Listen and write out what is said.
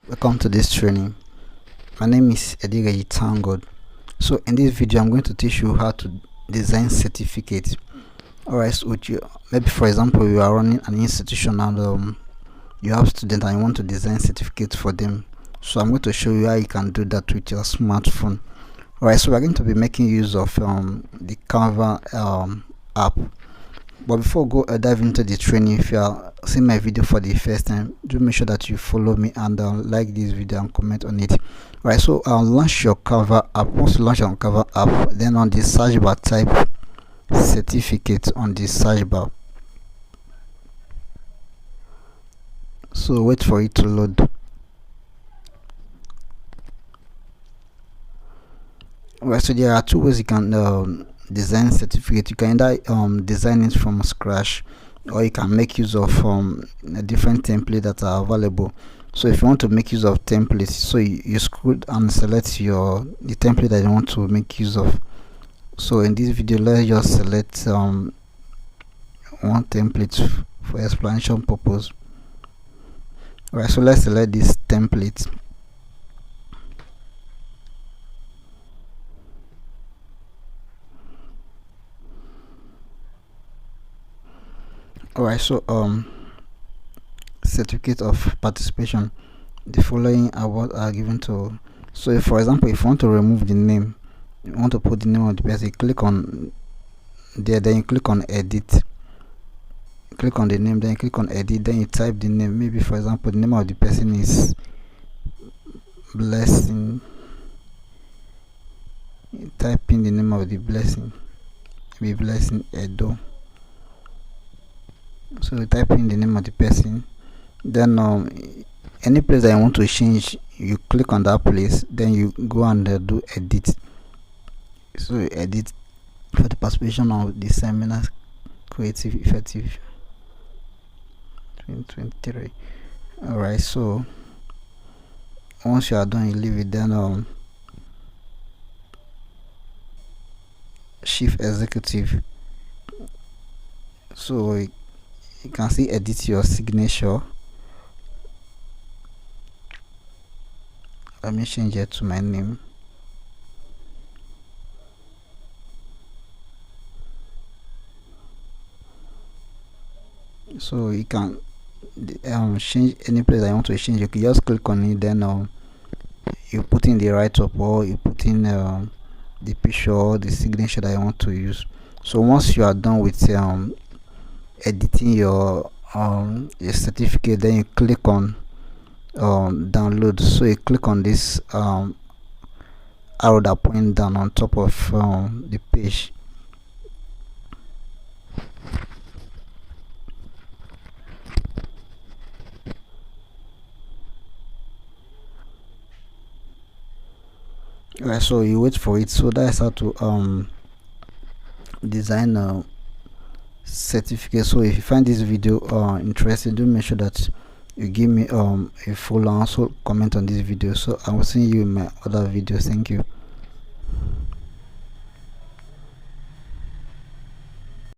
Welcome to this training. My name is Edigayi Tangod. So in this video I'm going to teach you how to design certificates. Alright, so maybe for example you are running an institution and you have students and you want to design certificates for them. So I'm going to show you how you can do that with your smartphone. Alright, so we're going to be making use of the Canva app. But before we go dive into the training, if you are seeing my video for the first time, do make sure that you follow me and like this video and comment on it. Right, so launch your Canva app. Once you launch your Canva app, then on the search bar type certificate on the search bar. So wait for it to load. Right, so there are two ways you can design certificate. You can either design it from scratch, or you can make use of a different template that are available. So if you want to make use of templates, so you scroll and select the template that you want to make use of. So in this video, let's just select one template for explanation purpose. Alright, so let's select this template. Alright, so certificate of participation. The following awards are given to. So if, for example, if you want to remove the name, you want to put the name of the person, click on there, then you click on edit, click on the name, then you click on edit, then you type the name. Maybe for example the name of the person is Blessing. You type in the name of the blessing, maybe Blessing Edo. So you type in the name of the person, then any place that you want to change, you click on that place, then you go and do edit. So you edit for the participation of the seminar creative effective 2023. Alright, so once you are done, you leave it, then shift executive. So you can see edit your signature. Let me change it to my name. So you can change any place that you want to change. You can just click on it, then you put in the write-up, or you put in the picture or the signature that you want to use. So once you are done with editing your certificate, then you click on download. So you click on this arrow that point down on top of the page. Right, so you wait for it. So that's how to design a certificate. So if you find this video interesting, do make sure that you give me a follow and also comment on this video. So I will see you in my other videos. Thank you.